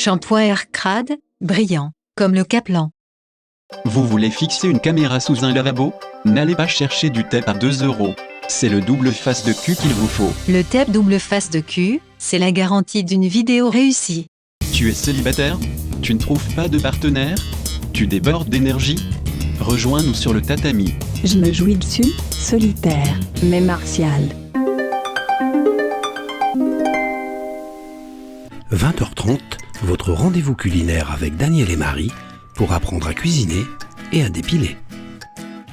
shampoing Air Crade, brillant, comme le Kaplan. Vous voulez fixer une caméra sous un lavabo? N'allez pas chercher du tape à 2 €. C'est le double face de cul qu'il vous faut. Le tape double face de cul, c'est la garantie d'une vidéo réussie. Tu es célibataire? Tu ne trouves pas de partenaire? Tu débordes d'énergie? Rejoins-nous sur le tatami. Je me jouis dessus, solitaire, mais martial. 20h30, votre rendez-vous culinaire avec Daniel et Marie pour apprendre à cuisiner et à dépiler.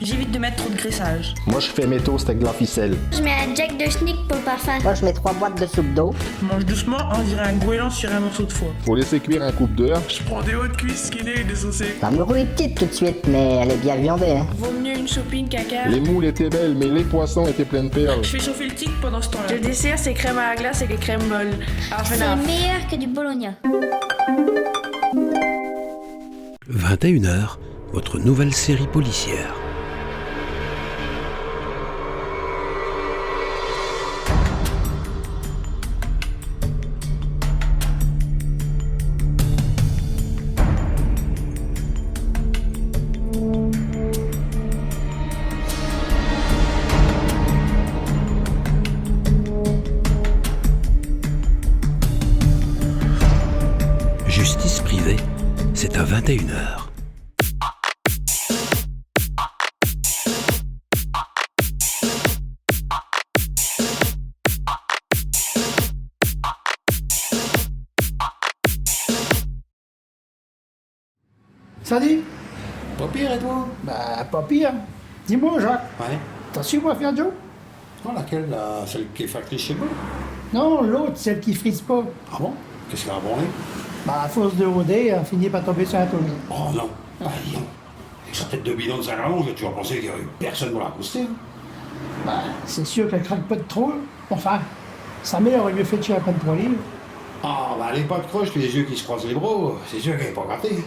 J'évite de mettre trop de graissage. Moi, je fais mes toasts avec de la ficelle. Je mets un jack de schnick pour le parfum. Moi, je mets 3 boîtes de soupe d'eau. Je mange doucement, on dirait un goéland sur un morceau de foie. Faut laisser cuire un couple d'heures. Je prends des hautes cuisses skinnées et désaucées. La morue est petite tout de suite, mais elle est bien viandée. Hein. Vaut mieux une sopine qu'un quart. Les moules étaient belles, mais les poissons étaient pleins de perles. Je fais chauffer le tic pendant ce temps-là. Le dessert, c'est crème à la glace et les crèmes molles. C'est meilleur que du bologna. 21h, votre nouvelle série policière. Justice privée, c'est à 21h. Salut. Pas pire, et toi? Bah, pas pire. Dis-moi, Jacques, Ouais. t'as su moi faire Joe? Non, laquelle? Celle qui est factrice chez moi? Non, l'autre, celle qui frise pas. Ah bon? Qu'est-ce qu'elle a abonné? Bah, à force de rôder, elle finit par tomber sur un tonneau. Oh non. Ah non. Avec sa tête de bidon de Saint-Rallonge, tu vas penser qu'il y a eu personne pour l'accoster. Hein? Bah, c'est sûr qu'elle craque pas de trop. Enfin, sa mère aurait mieux fait de tuer un pain de 3 livres. Ah, bah elle est pas de croche, puis les yeux qui se croisent les bras, c'est sûr qu'elle est pas gâtée.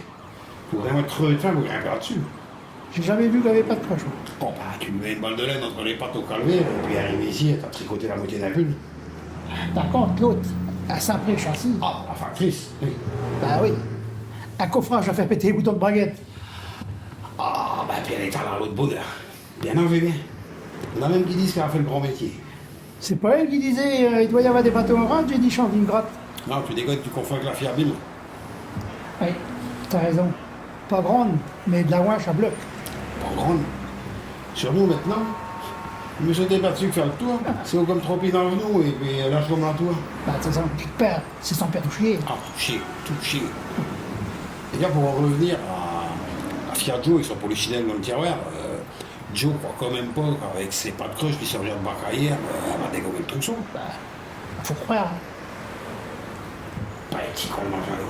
Faut vraiment être creux de faim pour grimper là-dessus. J'ai jamais vu qu'elle avait pas de cochon. Bon, bah, tu lui mets une balle de laine entre les pattes au calvaire, et puis arrivé ici, elle t'a tricoté la moitié d'un pull. Par contre, l'autre, elle s'en pris le châssis. Ah, la factrice, oui. Bah oui. Un coffrage a fait péter les boutons de baguette. Ah, bah, puis elle est à l'autre bout, là. Bien enlevé, bien. Il y en a même qui disent qu'elle a fait le grand métier. C'est pas elle qui disait il doit y avoir des bateaux orange, j'ai dit change d'une grotte. Non, tu déconnes, tu confonds avec la fiabile. Oui, t'as raison. Pas grande, mais de la ouache à bloc. Pas grande. Sur nous maintenant, je me suis débattu de faire le tour. C'est comme tromper dans le genou et puis lâche comme dans toi. Bah, c'est son petit père, c'est son père tout chier. Ah, tout chier. Et bien, pour en revenir à Fiat Joe et son polichinelle dans le tiroir, Joe croit quand même pas qu'avec ses pas de croche qui servirent de bac à hier, elle va dégommer le trousseau. Bah, faut croire. Pas un petit con dans l'eau.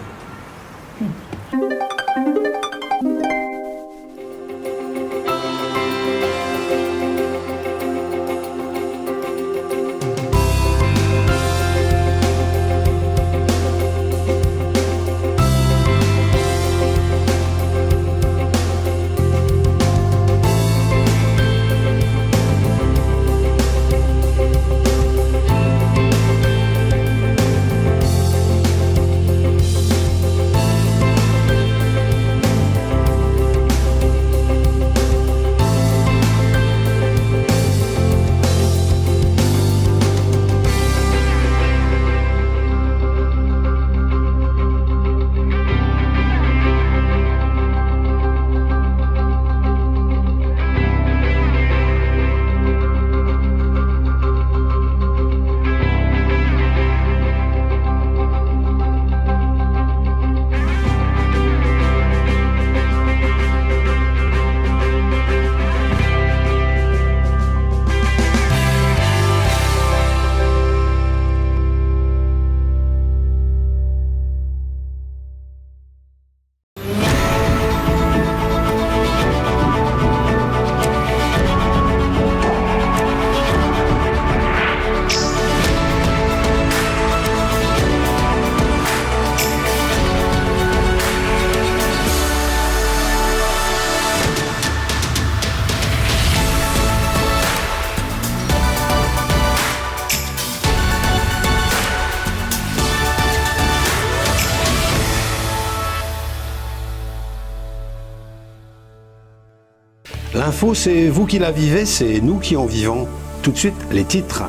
L'info, c'est vous qui la vivez, c'est nous qui en vivons. Tout de suite, les titres.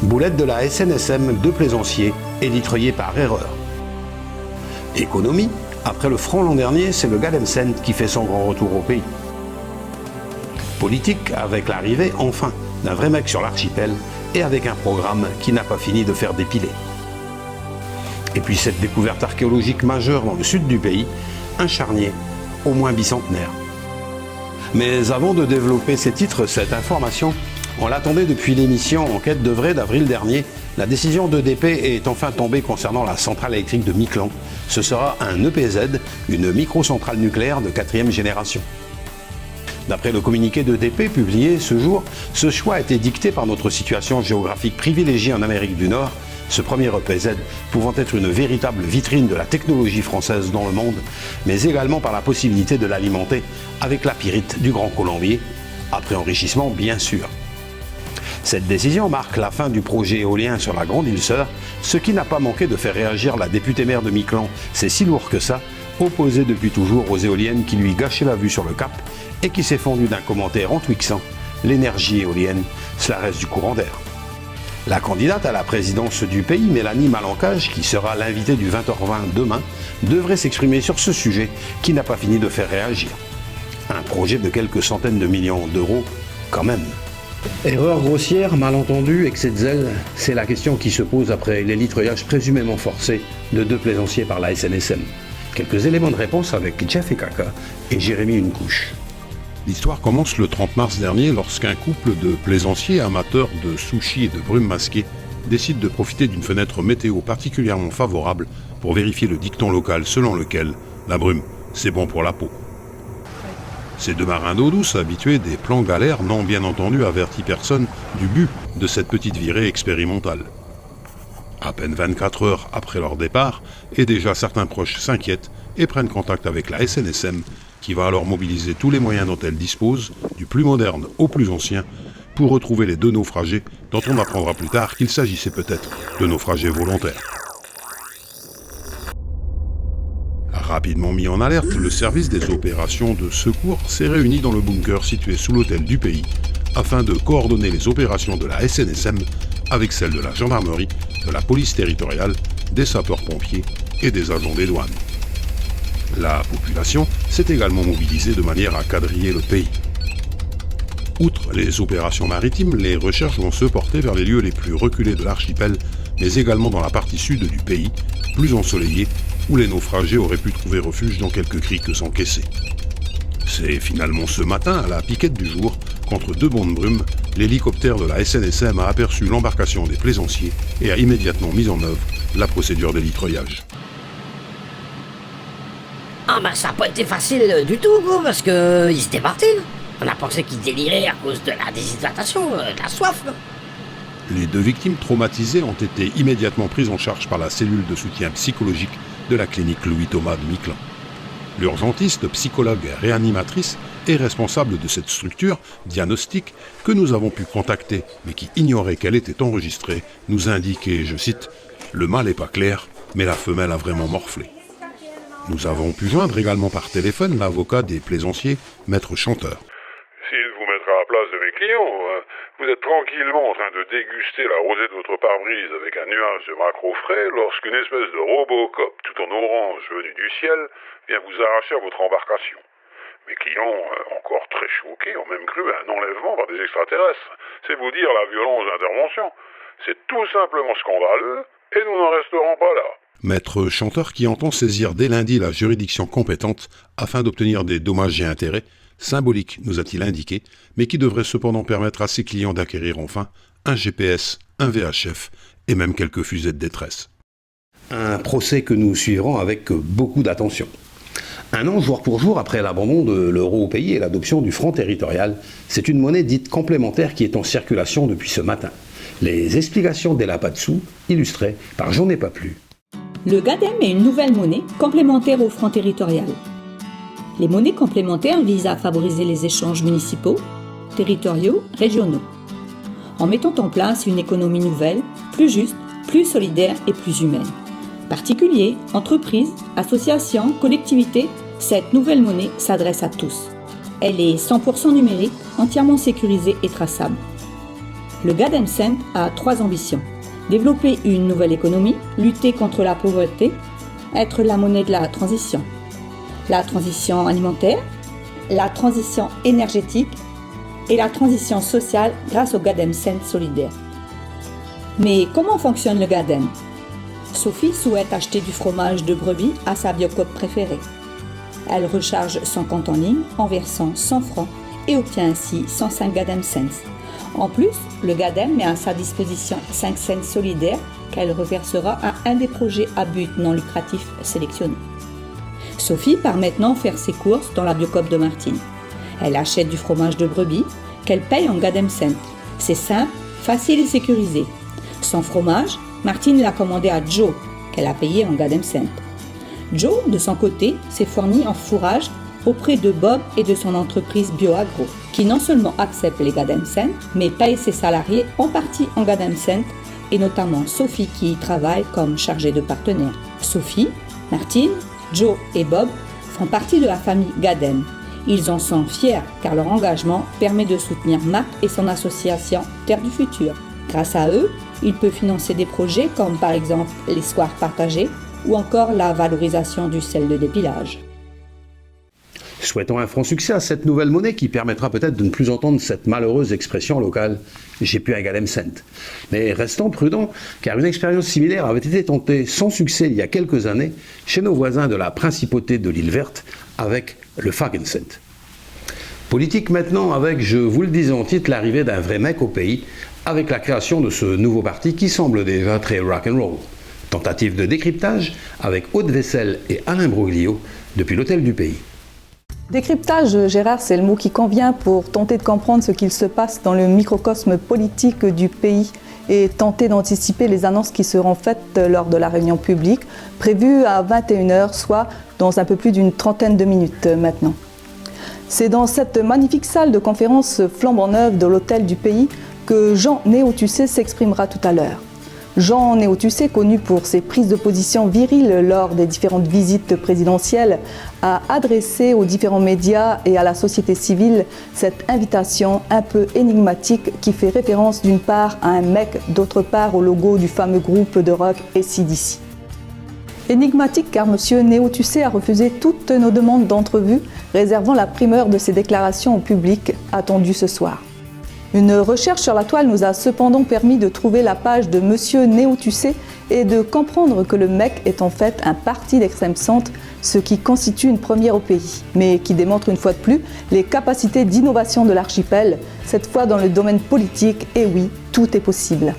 Boulette de la SNSM de Plaisanciers, élitreuillé par erreur. Économie, après le franc l'an dernier, c'est le Galemcent qui fait son grand retour au pays. Politique, avec l'arrivée, enfin, d'un vrai mec sur l'archipel et avec un programme qui n'a pas fini de faire dépiler. Et puis cette découverte archéologique majeure dans le sud du pays, un charnier, au moins bicentenaire. Mais avant de développer ces titres, cette information, on l'attendait depuis l'émission Enquête de vrai d'avril dernier. La décision d'EDP est enfin tombée concernant la centrale électrique de Miquelon. Ce sera un EPZ, une microcentrale nucléaire de 4e génération. D'après le communiqué d'EDP publié ce jour, ce choix a été dicté par notre situation géographique privilégiée en Amérique du Nord, ce premier EPZ pouvant être une véritable vitrine de la technologie française dans le monde, mais également par la possibilité de l'alimenter avec la pyrite du Grand Colombier, après enrichissement bien sûr. Cette décision marque la fin du projet éolien sur la Grande Île-Sœur, ce qui n'a pas manqué de faire réagir la députée maire de Miquelon. C'est si lourd que ça, opposée depuis toujours aux éoliennes qui lui gâchaient la vue sur le Cap et qui s'est fendue d'un commentaire en twixant « L'énergie éolienne, cela reste du courant d'air ». La candidate à la présidence du pays, Mélanie Malancage, qui sera l'invitée du 20h20 demain, devrait s'exprimer sur ce sujet qui n'a pas fini de faire réagir. Un projet de quelques centaines de millions d'euros, quand même. Erreur grossière, malentendu, excès de zèle, c'est la question qui se pose après l'élitreuillage présumément forcé de 2 plaisanciers par la SNSM. Quelques éléments de réponse avec Jeff et Kaka et Jérémy Une Couche. L'histoire commence le 30 mars dernier lorsqu'un couple de plaisanciers amateurs de sushi et de brume masquée décide de profiter d'une fenêtre météo particulièrement favorable pour vérifier le dicton local selon lequel la brume, c'est bon pour la peau. Ces 2 marins d'eau douce, habitués des plans galères, n'ont bien entendu averti personne du but de cette petite virée expérimentale. À peine 24 heures après leur départ, et déjà certains proches s'inquiètent et prennent contact avec la SNSM, qui va alors mobiliser tous les moyens dont elle dispose, du plus moderne au plus ancien, pour retrouver les 2 naufragés, dont on apprendra plus tard qu'il s'agissait peut-être de naufragés volontaires. Rapidement mis en alerte, le service des opérations de secours s'est réuni dans le bunker situé sous l'hôtel du pays, afin de coordonner les opérations de la SNSM avec celles de la gendarmerie, de la police territoriale, des sapeurs-pompiers et des agents des douanes. La population s'est également mobilisée de manière à quadriller le pays. Outre les opérations maritimes, les recherches vont se porter vers les lieux les plus reculés de l'archipel, mais également dans la partie sud du pays, plus ensoleillée, où les naufragés auraient pu trouver refuge dans quelques criques encaissées. C'est finalement ce matin, à la piquette du jour, qu'entre 2 bonds de brume, l'hélicoptère de la SNSM a aperçu l'embarcation des plaisanciers et a immédiatement mis en œuvre la procédure d'élitreuillage. Ah ben ça n'a pas été facile du tout, gros, parce qu'ils étaient partis. On a pensé qu'ils déliraient à cause de la déshydratation, de la soif. Les 2 victimes traumatisées ont été immédiatement prises en charge par la cellule de soutien psychologique de la clinique Louis-Thomas de Miquelon. L'urgentiste, psychologue et réanimatrice est responsable de cette structure diagnostique que nous avons pu contacter, mais qui ignorait qu'elle était enregistrée, nous indiquait, je cite, « Le mâle n'est pas clair, mais la femelle a vraiment morflé ». Nous avons pu joindre également par téléphone l'avocat des plaisanciers, Maître Chanteur. Essayez de vous mettre à la place de mes clients. Vous êtes tranquillement en train de déguster la rosée de votre pare-brise avec un nuage de maquereau frais lorsqu'une espèce de Robocop tout en orange venu du ciel vient vous arracher à votre embarcation. Mes clients, encore très choqués, ont même cru à un enlèvement par des extraterrestres. C'est vous dire la violence d'intervention. C'est tout simplement scandaleux et nous n'en resterons pas là. Maître Chanteur qui entend saisir dès lundi la juridiction compétente afin d'obtenir des dommages et intérêts, symboliques nous a-t-il indiqué, mais qui devrait cependant permettre à ses clients d'acquérir enfin un GPS, un VHF et même quelques fusées de détresse. Un procès que nous suivrons avec beaucoup d'attention. Un an jour pour jour après l'abandon de l'euro au pays et l'adoption du franc territorial, c'est une monnaie dite complémentaire qui est en circulation depuis ce matin. Les explications d'Ella Patsou, illustrées par J'en ai pas plus. Le GADEM est une nouvelle monnaie complémentaire au franc territorial. Les monnaies complémentaires visent à favoriser les échanges municipaux, territoriaux, régionaux, en mettant en place une économie nouvelle, plus juste, plus solidaire et plus humaine. Particuliers, entreprises, associations, collectivités, cette nouvelle monnaie s'adresse à tous. Elle est 100% numérique, entièrement sécurisée et traçable. Le Gadem Cent a 3 ambitions. Développer une nouvelle économie, lutter contre la pauvreté, être la monnaie de la transition alimentaire, la transition énergétique et la transition sociale grâce au Gadem Cent solidaire. Mais comment fonctionne le Gadem ? Sophie souhaite acheter du fromage de brebis à sa Biocop préférée. Elle recharge son compte en ligne en versant 100 francs et obtient ainsi 105 Gadem Cents. En plus, le Gadem met à sa disposition 5 cents solidaires qu'elle reversera à un des projets à but non lucratif sélectionnés. Sophie part maintenant faire ses courses dans la Biocop de Martine. Elle achète du fromage de brebis qu'elle paye en Gadem Cent. C'est simple, facile et sécurisé. Son fromage, Martine l'a commandé à Joe, qu'elle a payé en Gadem Cent. Joe, de son côté, s'est fourni en fourrage auprès de Bob et de son entreprise BioAgro, qui non seulement accepte les Gadem Cent, mais paye ses salariés en partie en Gadem Cent, et notamment Sophie qui y travaille comme chargée de partenaire. Sophie, Martine, Joe et Bob font partie de la famille Gadem. Ils en sont fiers car leur engagement permet de soutenir Marc et son association Terre du Futur. Grâce à eux, il peut financer des projets comme par exemple les squares partagés ou encore la valorisation du sel de dépilage. Souhaitons un franc succès à cette nouvelle monnaie qui permettra peut-être de ne plus entendre cette malheureuse expression locale « j'ai plus un Gadem Cent ». Mais restons prudents car une expérience similaire avait été tentée sans succès il y a quelques années chez nos voisins de la principauté de l'île verte avec le Fagen Cent. Politique maintenant avec, je vous le disais en titre, l'arrivée d'un vrai mec au pays avec la création de ce nouveau parti qui semble déjà très rock'n'roll. Tentative de décryptage avec Aude Vessel et Alain Broglio depuis l'hôtel du pays. Décryptage, Gérard, c'est le mot qui convient pour tenter de comprendre ce qu'il se passe dans le microcosme politique du pays et tenter d'anticiper les annonces qui seront faites lors de la réunion publique, prévue à 21h, soit dans un peu plus d'une trentaine de minutes maintenant. C'est dans cette magnifique salle de conférence flambant neuve de l'hôtel du pays que Jean Néotussé s'exprimera tout à l'heure. Jean Néotussé, connu pour ses prises de position viriles lors des différentes visites présidentielles, a adressé aux différents médias et à la société civile cette invitation un peu énigmatique qui fait référence d'une part à un mec, d'autre part au logo du fameux groupe de rock AC/DC. Énigmatique car M. Néotussé a refusé toutes nos demandes d'entrevue, réservant la primeur de ses déclarations au public attendu ce soir. Une recherche sur la toile nous a cependant permis de trouver la page de M. Néotussé et de comprendre que le MEC est en fait un parti d'extrême centre, ce qui constitue une première au pays, mais qui démontre une fois de plus les capacités d'innovation de l'archipel, cette fois dans le domaine politique, et oui, tout est possible.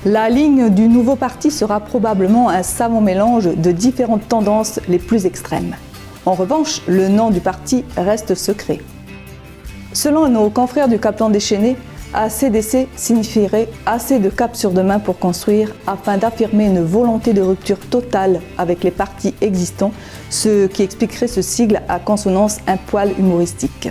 La ligne du nouveau parti sera probablement un savant mélange de différentes tendances les plus extrêmes. En revanche, le nom du parti reste secret. Selon nos confrères du Cap-Plan déchaîné, ACDC signifierait assez de cap sur demain pour construire afin d'affirmer une volonté de rupture totale avec les partis existants, ce qui expliquerait ce sigle à consonance un poil humoristique.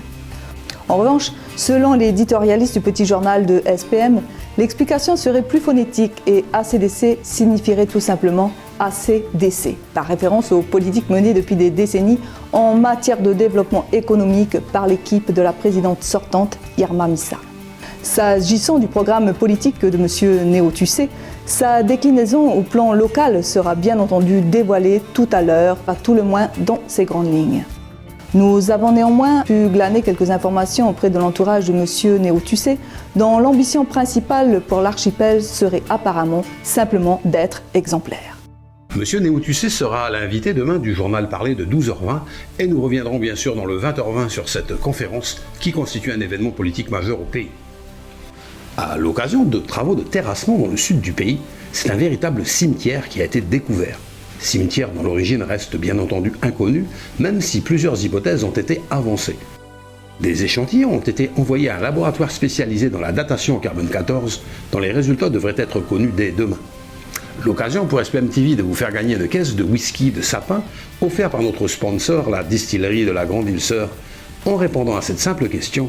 En revanche, selon l'éditorialiste du petit journal de SPM, l'explication serait plus phonétique et ACDC signifierait tout simplement ACDC, par référence aux politiques menées depuis des décennies en matière de développement économique par l'équipe de la présidente sortante, Irma Missa. S'agissant du programme politique de M. Néotussé, sa déclinaison au plan local sera bien entendu dévoilée tout à l'heure, à tout le moins dans ses grandes lignes. Nous avons néanmoins pu glaner quelques informations auprès de l'entourage de M. Néotussé, dont l'ambition principale pour l'archipel serait apparemment simplement d'être exemplaire. Monsieur Néotussé sera l'invité demain du journal parlé de 12h20 et nous reviendrons bien sûr dans le 20h20 sur cette conférence qui constitue un événement politique majeur au pays. À l'occasion de travaux de terrassement dans le sud du pays, c'est un véritable cimetière qui a été découvert. Cimetière dont l'origine reste bien entendu inconnue, même si plusieurs hypothèses ont été avancées. Des échantillons ont été envoyés à un laboratoire spécialisé dans la datation au carbone 14, dont les résultats devraient être connus dès demain. L'occasion pour SPM TV de vous faire gagner une caisse de whisky de sapin offert par notre sponsor, la distillerie de la Grande Île Sœur, en répondant à cette simple question.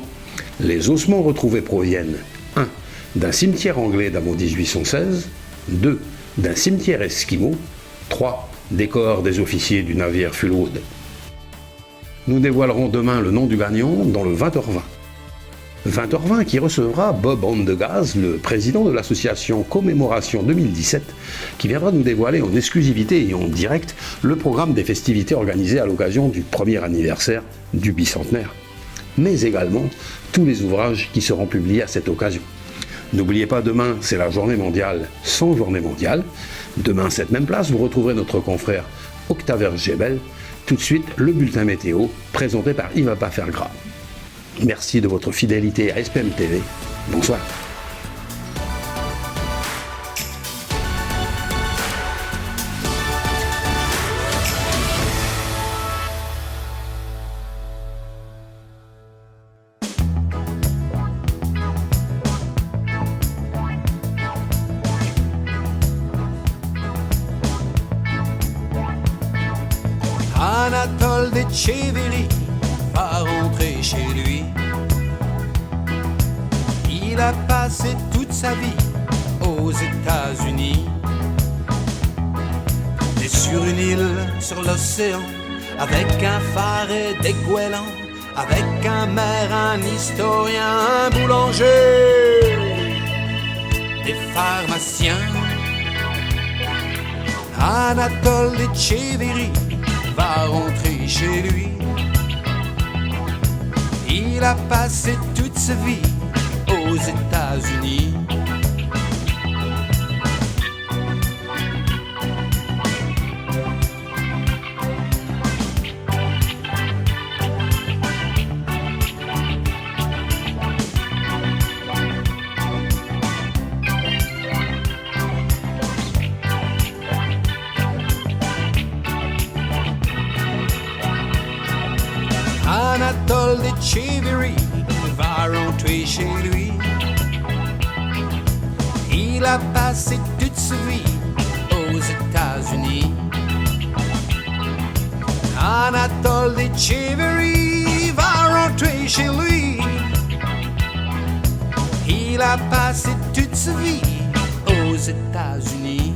Les ossements retrouvés proviennent 1. D'un cimetière anglais d'avant 1816, 2. D'un cimetière esquimau, 3. Des corps des officiers du navire Fullwood. Nous dévoilerons demain le nom du gagnant dans le 20h20. 20h20 qui recevra Bob Ondegaz, le président de l'association Commémoration 2017, qui viendra nous dévoiler en exclusivité et en direct le programme des festivités organisées à l'occasion du premier anniversaire du bicentenaire, mais également tous les ouvrages qui seront publiés à cette occasion. N'oubliez pas, demain, c'est la journée mondiale sans journée mondiale. Demain, à cette même place, vous retrouverez notre confrère Octave Gebel. Tout de suite, le bulletin météo, présenté par Yves Pafergra. Merci de votre fidélité à SPM TV. Bonsoir. Anatole Etcheverry va rentrer chez lui. Il a passé toute sa vie aux États-Unis. Et sur une île sur l'océan, avec un phare et des goélands, avec un maire, un historien, un boulanger, des pharmaciens. Anatole Etcheverry va rentrer chez lui. Il a passé toute sa vie aux États-Unis. Anatole Etcheverry va rentrer chez lui. Il a passé toute sa vie aux États-Unis. Anatole Etcheverry va rentrer chez lui. Il a passé toute sa vie aux États-Unis.